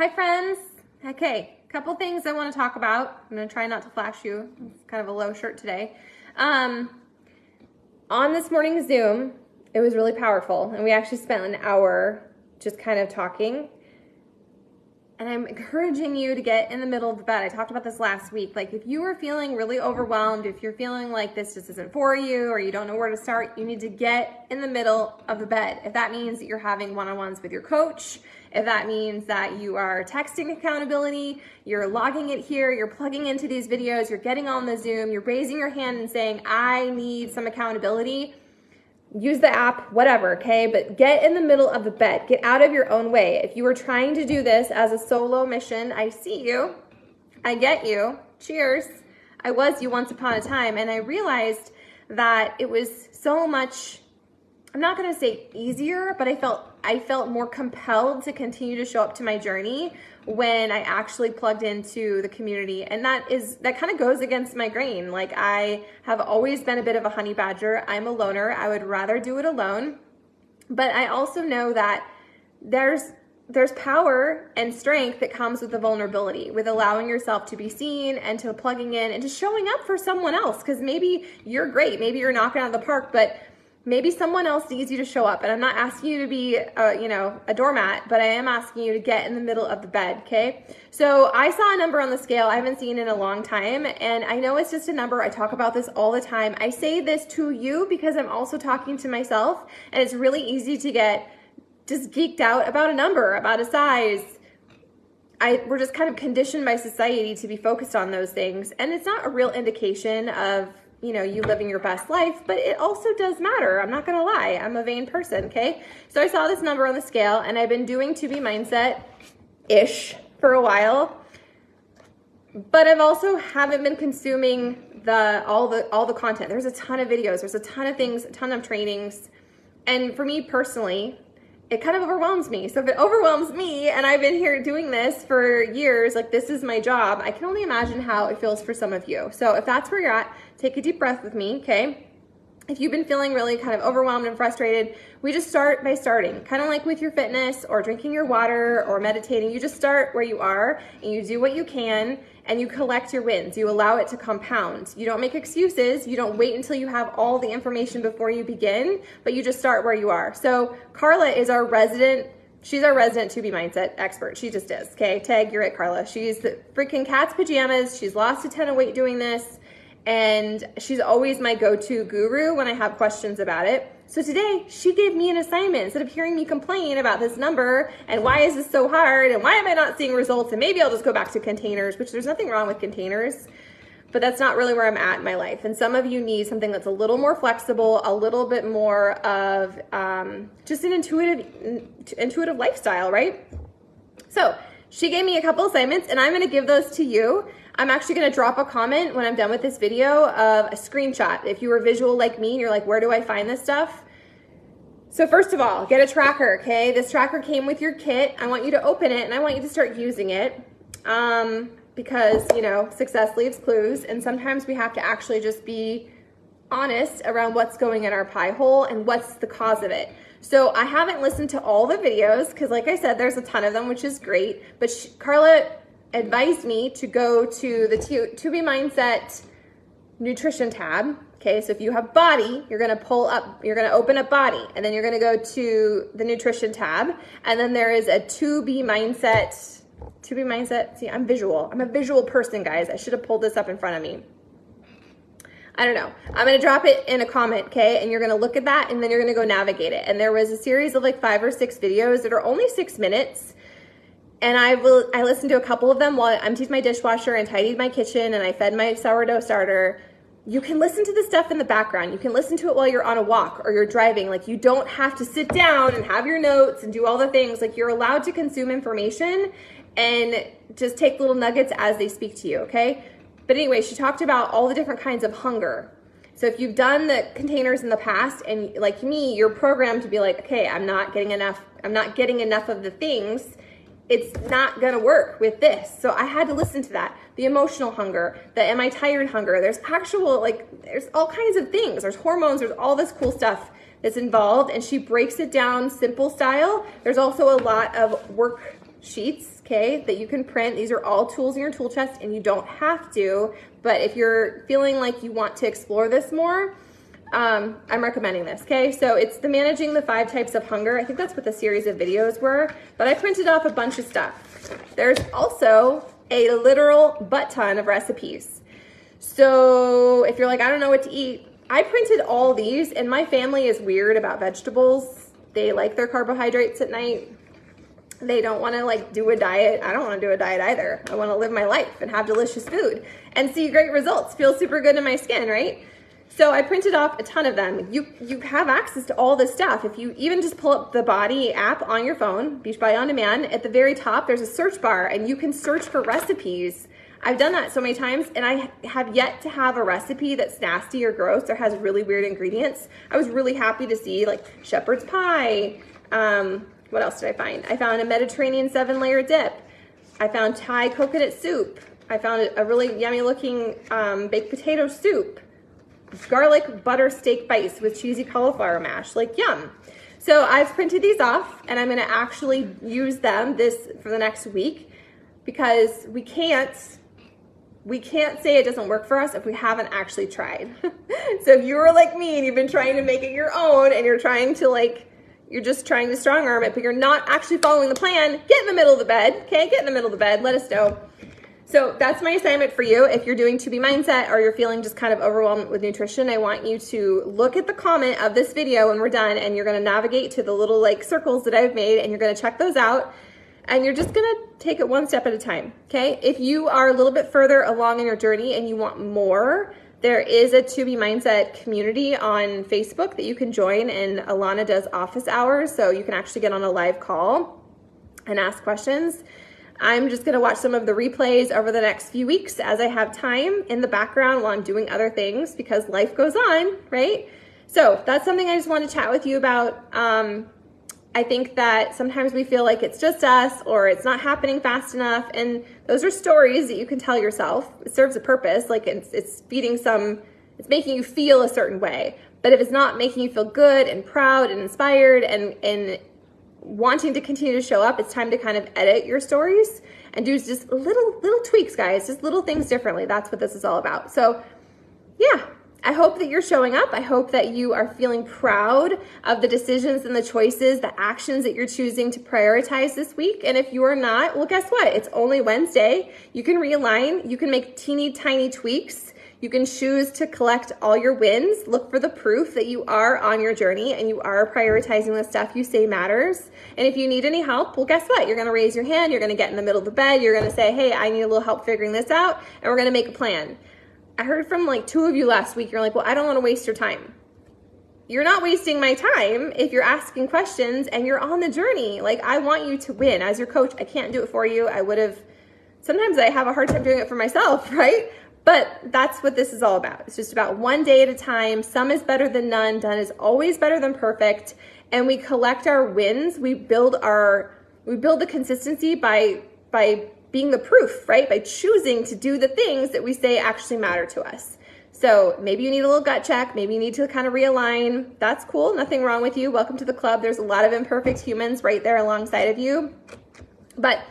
Hi friends. Okay, couple things I want to talk about. I'm going to try not to flash you. It's kind of a low shirt today. On this morning's Zoom, it was really powerful, and we actually spent an hour just kind of talking. And I'm encouraging you to get in the middle of the bed. I talked about this last week. Like, if you are feeling really overwhelmed, if you're feeling like this just isn't for you, or you don't know where to start, you need to get in the middle of the bed. If that means that you're having one-on-ones with your coach, if that means that you are texting accountability, you're logging it here, you're plugging into these videos, you're getting on the Zoom, you're raising your hand and saying, I need some accountability, use the app, whatever, okay? But get in the middle of the bed. Get out of your own way. If you are trying to do this as a solo mission, I see you. I get you. Cheers. I was you once upon a time, and I realized that it was so much, I'm not going to say easier, but I felt more compelled to continue to show up to my journey when I actually plugged into the community. And that kind of goes against my grain. Like, I have always been a bit of a honey badger. I'm a loner. I would rather do it alone. But I also know that there's power and strength that comes with the vulnerability, with allowing yourself to be seen and to plugging in and to showing up for someone else. Because maybe you're great. Maybe you're knocking out of the park, but maybe someone else needs you to show up. And I'm not asking you to be, a doormat, but I am asking you to get in the middle of the bed, okay? So I saw a number on the scale I haven't seen in a long time, and I know it's just a number. I talk about this all the time. I say this to you because I'm also talking to myself, and it's really easy to get just geeked out about a number, about a size. We're just kind of conditioned by society to be focused on those things, and it's not a real indication of you living your best life, but it also does matter. I'm not gonna lie, I'm a vain person, okay? So I saw this number on the scale, and I've been doing 2BMindset-ish for a while, but I've also haven't been consuming all the content. There's a ton of videos, there's a ton of things, a ton of trainings, and for me personally, it kind of overwhelms me. So if it overwhelms me, and I've been here doing this for years, like this is my job, I can only imagine how it feels for some of you. So if that's where you're at, take a deep breath with me, okay? If you've been feeling really kind of overwhelmed and frustrated, we just start by starting. Kind of like with your fitness or drinking your water or meditating, you just start where you are and you do what you can and you collect your wins. You allow it to compound. You don't make excuses. You don't wait until you have all the information before you begin, but you just start where you are. So Carla is our resident, she's our resident 2BMindset expert. She just is, okay? Tag, you're it, Carla. She's the freaking cat's pajamas. She's lost a ton of weight doing this. And she's always my go-to guru when I have questions about it. So today, she gave me an assignment. Instead of hearing me complain about this number and why is this so hard and why am I not seeing results, and maybe I'll just go back to containers, which there's nothing wrong with containers, but that's not really where I'm at in my life. And some of you need something that's a little more flexible, a little bit more of just an intuitive lifestyle, right? So she gave me a couple assignments, and I'm gonna give those to you. I'm actually gonna drop a comment when I'm done with this video of a screenshot. If you were visual like me and you're like, where do I find this stuff? So first of all, get a tracker, okay? This tracker came with your kit. I want you to open it and I want you to start using it because, success leaves clues, and sometimes we have to actually just be honest around what's going in our pie hole and what's the cause of it. So I haven't listened to all the videos because, like I said, there's a ton of them, which is great, but Carla advised me to go to the 2BMindset nutrition tab. Okay, so if you have body, you're gonna open up body, and then you're gonna go to the nutrition tab, and then there is a 2BMindset, see, I'm visual. I'm a visual person, guys. I should have pulled this up in front of me. I don't know. I'm gonna drop it in a comment, okay? And you're gonna look at that, and then you're gonna go navigate it. And there was a series of like 5 or 6 videos that are only 6 minutes. And I listened to a couple of them while I emptied my dishwasher and tidied my kitchen and I fed my sourdough starter. You can listen to the stuff in the background. You can listen to it while you're on a walk or you're driving. Like, you don't have to sit down and have your notes and do all the things. Like, you're allowed to consume information and just take little nuggets as they speak to you, okay? But anyway, she talked about all the different kinds of hunger. So if you've done the containers in the past and like me, you're programmed to be like, okay, I'm not getting enough of the things. It's not gonna work with this. So I had to listen to that. The emotional hunger, the am I tired hunger. There's all kinds of things. There's hormones, there's all this cool stuff that's involved, and she breaks it down simple style. There's also a lot of worksheets, okay, that you can print. These are all tools in your tool chest, and you don't have to, but if you're feeling like you want to explore this more, I'm recommending this, okay? So it's the Managing the 5 Types of Hunger. I think that's what the series of videos were, but I printed off a bunch of stuff. There's also a literal butt ton of recipes. So if you're like, I don't know what to eat, I printed all these, and my family is weird about vegetables. They like their carbohydrates at night. They don't want to like do a diet. I don't want to do a diet either. I want to live my life and have delicious food and see great results, feel super good in my skin, right? So I printed off a ton of them. You have access to all this stuff. If you even just pull up the Body app on your phone, Beachbody On Demand, at the very top, there's a search bar and you can search for recipes. I've done that so many times, and I have yet to have a recipe that's nasty or gross or has really weird ingredients. I was really happy to see like shepherd's pie. What else did I find? I found a Mediterranean 7-layer dip. I found Thai coconut soup. I found a really yummy looking baked potato soup. Garlic butter steak bites with cheesy cauliflower mash, like yum. So I've printed these off, and I'm gonna actually use them for the next week, because we can't say it doesn't work for us if we haven't actually tried. So if you were like me and you've been trying to make it your own, and you're just trying to strong arm it, but you're not actually following the plan, get in the middle of the bed, okay? Get in the middle of the bed, let us know. So that's my assignment for you. If you're doing 2BMindset or you're feeling just kind of overwhelmed with nutrition, I want you to look at the comment of this video when we're done, and you're gonna navigate to the little like circles that I've made, and you're gonna check those out, and you're just gonna take it one step at a time, okay? If you are a little bit further along in your journey and you want more, there is a 2BMindset community on Facebook that you can join, and Alana does office hours, so you can actually get on a live call and ask questions. I'm just gonna watch some of the replays over the next few weeks as I have time in the background while I'm doing other things, because life goes on, right? So that's something I just want to chat with you about. I think that sometimes we feel like it's just us, or it's not happening fast enough, and those are stories that you can tell yourself. It serves a purpose, like it's making you feel a certain way. But if it's not making you feel good and proud and inspired and wanting to continue to show up, it's time to kind of edit your stories and do just little tweaks, guys, just little things differently. That's what this is all about. So yeah, I hope that you're showing up. I hope that you are feeling proud of the decisions and the choices, the actions that you're choosing to prioritize this week. And if you are not, well, guess what? It's only Wednesday. You can realign. You can make teeny tiny tweaks. You can choose to collect all your wins. Look for the proof that you are on your journey and you are prioritizing the stuff you say matters. And if you need any help, well, guess what? You're going to raise your hand. You're going to get in the middle of the bed. You're going to say, hey, I need a little help figuring this out. And we're going to make a plan. I heard from like 2 of you last week. You're like, well, I don't want to waste your time. You're not wasting my time if you're asking questions and you're on the journey. Like, I want you to win. As your coach, I can't do it for you. Sometimes I have a hard time doing it for myself, right? But that's what this is all about. It's just about one day at a time. Some is better than none. Done is always better than perfect. And we collect our wins. We build the consistency by being the proof, right? By choosing to do the things that we say actually matter to us. So maybe you need a little gut check. Maybe you need to kind of realign. That's cool. Nothing wrong with you. Welcome to the club. There's a lot of imperfect humans right there alongside of you. But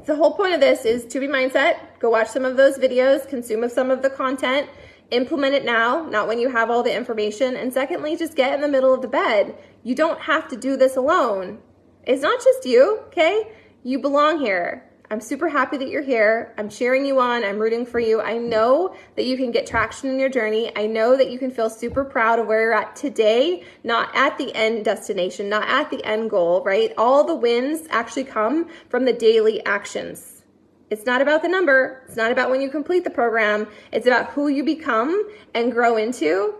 the whole point of this is 2BMindset. Go watch some of those videos, consume some of the content, implement it now, not when you have all the information. And secondly, just get in the middle of the bed. You don't have to do this alone. It's not just you, okay? You belong here. I'm super happy that you're here. I'm cheering you on. I'm rooting for you. I know that you can get traction in your journey. I know that you can feel super proud of where you're at today, not at the end destination, not at the end goal, right? All the wins actually come from the daily actions. It's not about the number. It's not about when you complete the program. It's about who you become and grow into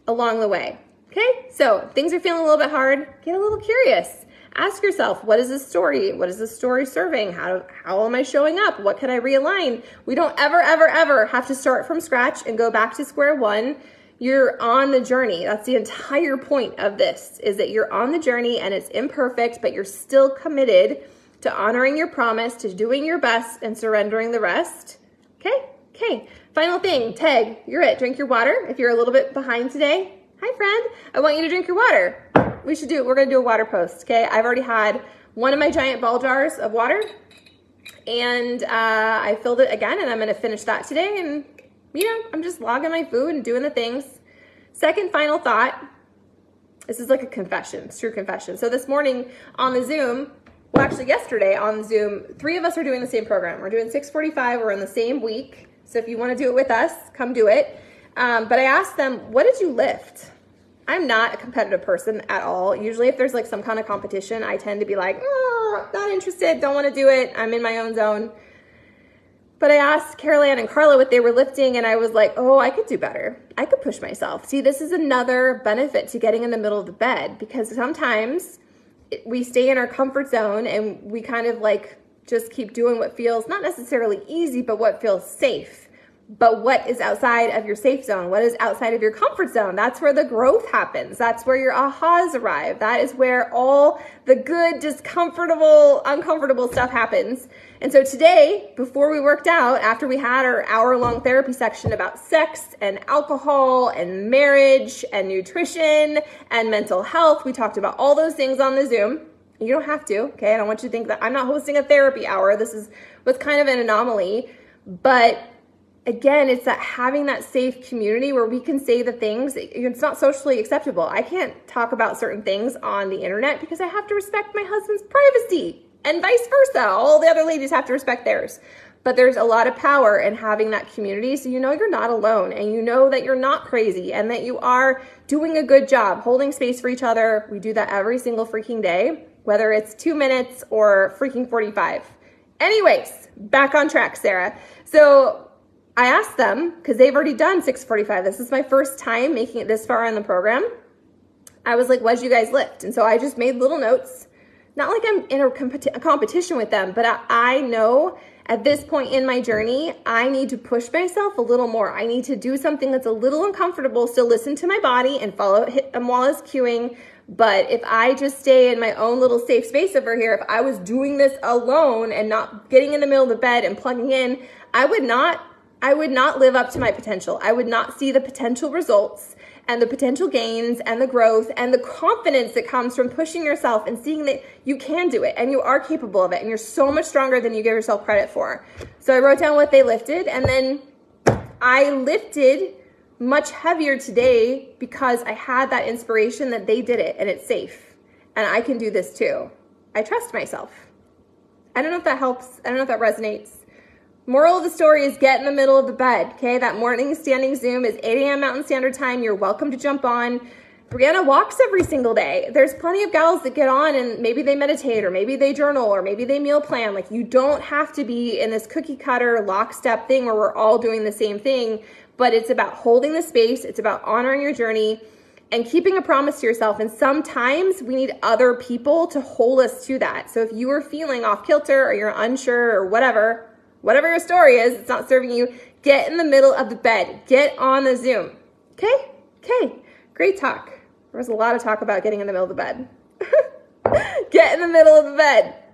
along the way. Okay? So if things are feeling a little bit hard, get a little curious. Ask yourself, what is this story? What is this story serving? How am I showing up? What can I realign? We don't ever have to start from scratch and go back to square one. You're on the journey. That's the entire point of this, is that you're on the journey and it's imperfect, but you're still committed to honoring your promise, to doing your best and surrendering the rest. Okay? Okay. Final thing, tag, you're it. Drink your water. If you're a little bit behind today, Hi, friend. I want you to drink your water. We're going to do a water post, okay? I've already had one of my giant ball jars of water, and I filled it again, and I'm going to finish that today, and, you know, I'm just logging my food and doing the things. Second final thought, this is like a confession, it's true confession. So this morning on the Zoom, well, actually yesterday on the Zoom, 3 of us are doing the same program. We're doing 6:45, we're in the same week, so if you want to do it with us, come do it. But I asked them, what did you lift? I'm not a competitive person at all. Usually if there's like some kind of competition, I tend to be like, oh, not interested, don't want to do it. I'm in my own zone. But I asked Carol Ann and Carla what they were lifting, and I was like, oh, I could do better. I could push myself. See, this is another benefit to getting in the middle of the bed, because sometimes we stay in our comfort zone and we kind of like just keep doing what feels not necessarily easy, but what feels safe. But what is outside of your safe zone? What is outside of your comfort zone? That's where the growth happens. That's where your ahas arrive. That is where all the good, discomfortable, uncomfortable stuff happens. And so today, before we worked out, after we had our hour-long therapy section about sex and alcohol and marriage and nutrition and mental health, we talked about all those things on the Zoom. You don't have to, okay? I don't want you to think that I'm not hosting a therapy hour. This was kind of an anomaly, but again, it's that having that safe community where we can say the things, it's not socially acceptable. I can't talk about certain things on the internet because I have to respect my husband's privacy, and vice versa. All the other ladies have to respect theirs. But there's a lot of power in having that community, so you know you're not alone, and you know that you're not crazy, and that you are doing a good job holding space for each other. We do that every single freaking day, whether it's 2 minutes or freaking 45. Anyways, back on track, Sarah. So I asked them, because they've already done 6:45. This is my first time making it this far in the program. I was like, what'd you guys lift? And so I just made little notes. Not like I'm in a competition with them, but I know at this point in my journey, I need to push myself a little more. I need to do something that's a little uncomfortable, still listen to my body and follow Amwala's cueing. But if I just stay in my own little safe space over here, if I was doing this alone and not getting in the middle of the bed and plugging in, I would not live up to my potential. I would not see the potential results and the potential gains and the growth and the confidence that comes from pushing yourself and seeing that you can do it and you are capable of it and you're so much stronger than you give yourself credit for. So I wrote down what they lifted, and then I lifted much heavier today because I had that inspiration that they did it and it's safe and I can do this too. I trust myself. I don't know if that helps. I don't know if that resonates. Moral of the story is get in the middle of the bed, okay? That morning standing Zoom is 8 a.m. Mountain Standard Time. You're welcome to jump on. Brianna walks every single day. There's plenty of gals that get on and maybe they meditate or maybe they journal or maybe they meal plan. Like, you don't have to be in this cookie cutter lockstep thing where we're all doing the same thing, but it's about holding the space. It's about honoring your journey and keeping a promise to yourself. And sometimes we need other people to hold us to that. So if you are feeling off kilter or you're unsure or whatever your story is, it's not serving you, get in the middle of the bed. Get on the Zoom. Okay, great talk. There was a lot of talk about getting in the middle of the bed. Get in the middle of the bed.